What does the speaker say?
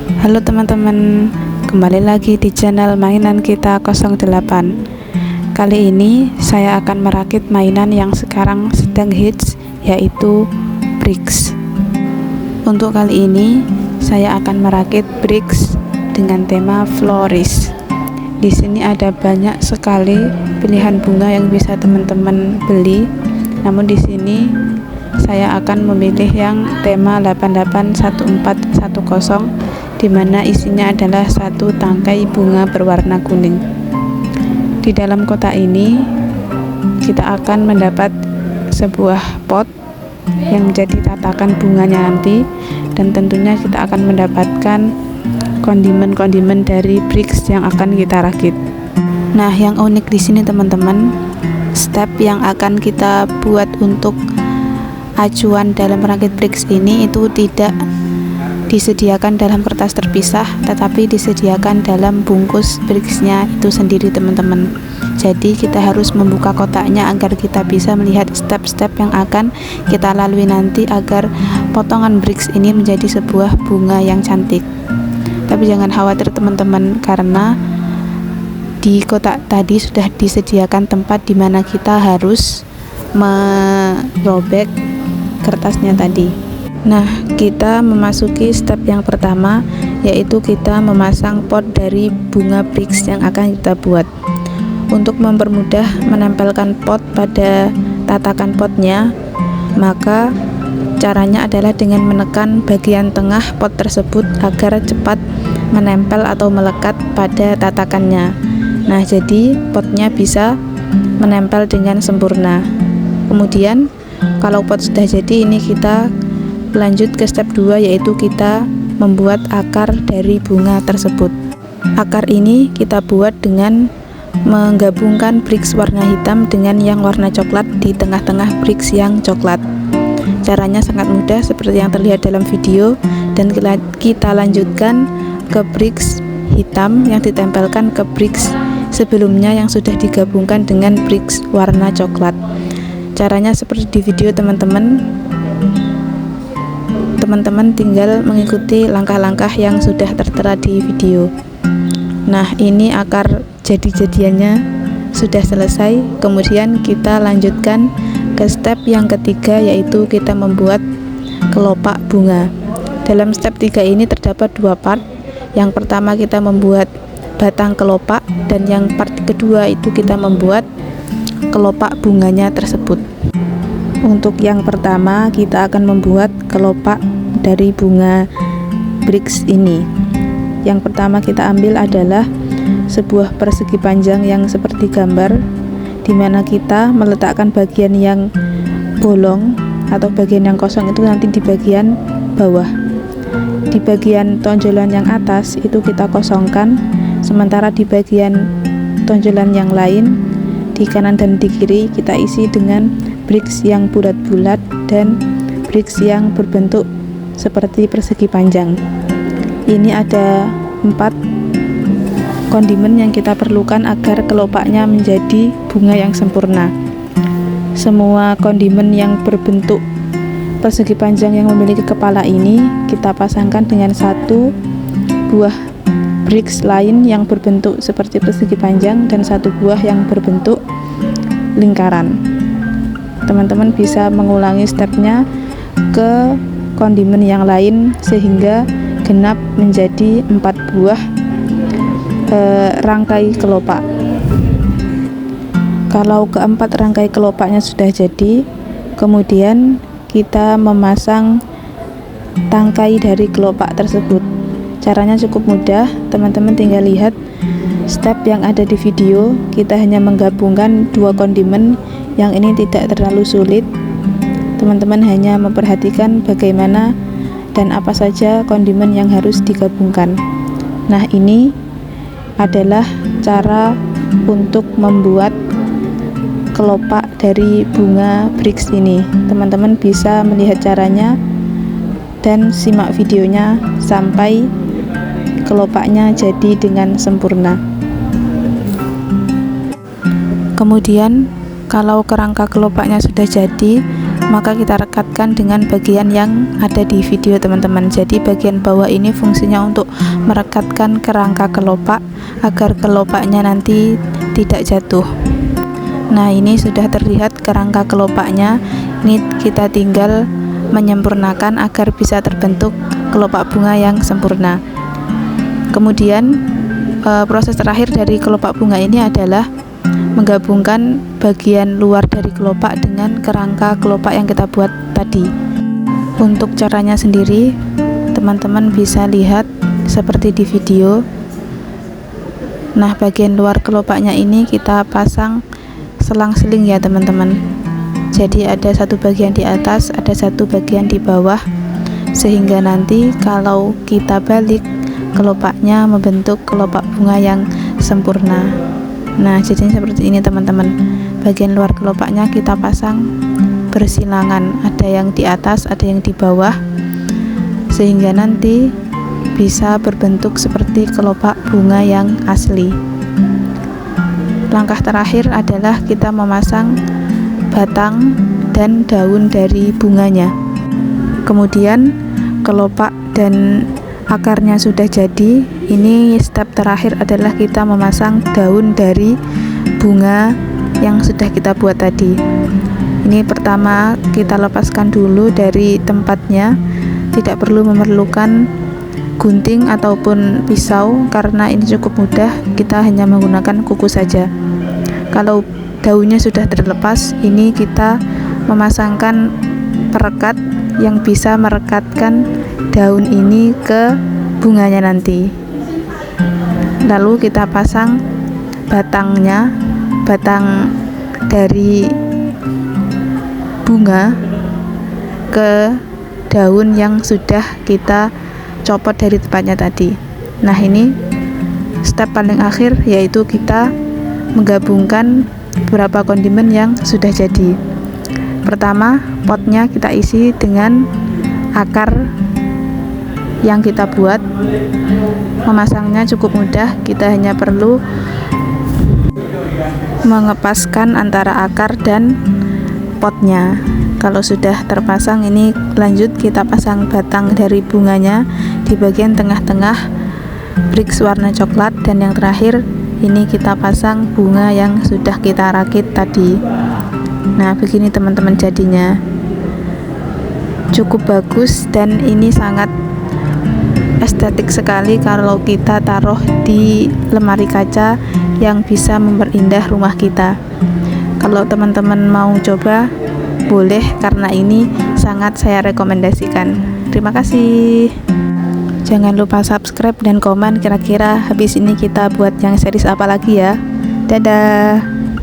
Halo teman-teman, kembali lagi di channel mainan kita 08. Kali ini saya akan merakit mainan yang sekarang sedang hits, yaitu bricks. Untuk kali ini saya akan merakit bricks dengan tema floris. Di sini ada banyak sekali pilihan bunga yang bisa teman-teman beli. Namun di sini saya akan memilih yang tema 881410, di mana isinya adalah satu tangkai bunga berwarna kuning. Di dalam kotak ini kita akan mendapat sebuah pot yang menjadi tatakan bunganya nanti, dan tentunya kita akan mendapatkan kondimen-kondimen dari bricks yang akan kita rakit. Nah, yang unik di sini teman-teman, step yang akan kita buat untuk acuan dalam merakit bricks ini itu tidak disediakan dalam kertas terpisah, tetapi disediakan dalam bungkus bricksnya itu sendiri teman-teman. Jadi kita harus membuka kotaknya agar kita bisa melihat step-step yang akan kita lalui nanti agar potongan bricks ini menjadi sebuah bunga yang cantik. Tapi jangan khawatir teman-teman, karena di kotak tadi sudah disediakan tempat di mana kita harus merobek kertasnya tadi. Nah, kita memasuki step yang pertama, yaitu kita memasang pot dari bunga bricks yang akan kita buat. Untuk mempermudah menempelkan pot pada tatakan potnya, maka caranya adalah dengan menekan bagian tengah pot tersebut agar cepat menempel atau melekat pada tatakannya. Nah, jadi potnya bisa menempel dengan sempurna. Kemudian kalau pot sudah jadi, ini kita lanjut ke step 2, yaitu kita membuat akar dari bunga tersebut. Akar ini kita buat dengan menggabungkan bricks warna hitam dengan yang warna coklat di tengah-tengah bricks yang coklat. Caranya sangat mudah seperti yang terlihat dalam video, dan kita lanjutkan ke bricks hitam yang ditempelkan ke bricks sebelumnya yang sudah digabungkan dengan bricks warna coklat. Caranya seperti di video teman-teman. Teman-teman tinggal mengikuti langkah-langkah yang sudah tertera di video. Nah, ini akar jadi-jadiannya sudah selesai. Kemudian kita lanjutkan ke step yang ketiga, yaitu kita membuat kelopak bunga. Dalam step 3 ini terdapat dua part. Yang pertama kita membuat batang kelopak, dan yang part kedua itu kita membuat kelopak bunganya tersebut. Untuk yang pertama kita akan membuat kelopak dari bunga bricks ini. Yang pertama kita ambil adalah sebuah persegi panjang yang seperti gambar, di mana kita meletakkan bagian yang bolong atau bagian yang kosong itu nanti di bagian bawah. Di bagian tonjolan yang atas itu kita kosongkan, sementara di bagian tonjolan yang lain di kanan dan di kiri kita isi dengan bricks yang bulat-bulat dan bricks yang berbentuk seperti persegi panjang. Ini ada 4 kondimen yang kita perlukan agar kelopaknya menjadi bunga yang sempurna. Semua kondimen yang berbentuk persegi panjang yang memiliki kepala ini kita pasangkan dengan satu buah bricks lain yang berbentuk seperti persegi panjang dan satu buah yang berbentuk lingkaran. Teman-teman bisa mengulangi stepnya ke kondimen yang lain sehingga genap menjadi 4 buah rangkai kelopak. Kalau keempat rangkai kelopaknya sudah jadi, kemudian kita memasang tangkai dari kelopak tersebut. Caranya cukup mudah, teman-teman tinggal lihat step yang ada di video. Kita hanya menggabungkan 2 kondimen, yang ini tidak terlalu sulit. Teman-teman hanya memperhatikan bagaimana dan apa saja kondimen yang harus digabungkan. Nah, ini adalah cara untuk membuat kelopak dari bunga bricks ini. Teman-teman bisa melihat caranya dan simak videonya sampai kelopaknya jadi dengan sempurna. Kemudian kalau kerangka kelopaknya sudah jadi, maka kita rekatkan dengan bagian yang ada di video teman-teman. Jadi bagian bawah ini fungsinya untuk merekatkan kerangka kelopak agar kelopaknya nanti tidak jatuh. Nah, ini sudah terlihat kerangka kelopaknya. Ini kita tinggal menyempurnakan agar bisa terbentuk kelopak bunga yang sempurna. Kemudian proses terakhir dari kelopak bunga ini adalah menggabungkan bagian luar dari kelopak dengan kerangka kelopak yang kita buat tadi. Untuk caranya sendiri, teman-teman bisa lihat seperti di video. Nah, bagian luar kelopaknya ini kita pasang selang-seling ya teman-teman. Jadi ada satu bagian di atas, ada satu bagian di bawah, sehingga nanti kalau kita balik, kelopaknya membentuk kelopak bunga yang sempurna. Nah, jadinya seperti ini teman-teman. Bagian luar kelopaknya kita pasang bersilangan, ada yang di atas, ada yang di bawah, sehingga nanti bisa berbentuk seperti kelopak bunga yang asli. Langkah terakhir adalah kita memasang batang dan daun dari bunganya. Kemudian kelopak dan akarnya sudah jadi. Ini step terakhir adalah kita memasang daun dari bunga yang sudah kita buat tadi. Ini pertama kita lepaskan dulu dari tempatnya. Tidak perlu memerlukan gunting ataupun pisau karena ini cukup mudah, kita hanya menggunakan kuku saja. Kalau daunnya sudah terlepas, ini kita memasangkan perekat yang bisa merekatkan daun ini ke bunganya nanti. Lalu kita pasang batangnya, batang dari bunga ke daun yang sudah kita copot dari tempatnya tadi. Nah, ini step paling akhir, yaitu kita menggabungkan beberapa kondimen yang sudah jadi. Pertama, potnya kita isi dengan akar yang kita buat. Memasangnya cukup mudah, kita hanya perlu mengepaskan antara akar dan potnya. Kalau sudah terpasang, ini lanjut kita pasang batang dari bunganya di bagian tengah-tengah, bricks warna coklat, dan yang terakhir ini kita pasang bunga yang sudah kita rakit tadi. Nah, begini teman-teman jadinya. Cukup bagus dan ini sangat estetik sekali kalau kita taruh di lemari kaca yang bisa memperindah rumah kita. Kalau teman-teman mau coba, boleh, karena ini sangat saya rekomendasikan. Terima kasih. Jangan lupa subscribe dan komen kira-kira habis ini kita buat yang series apa lagi ya. Dadah.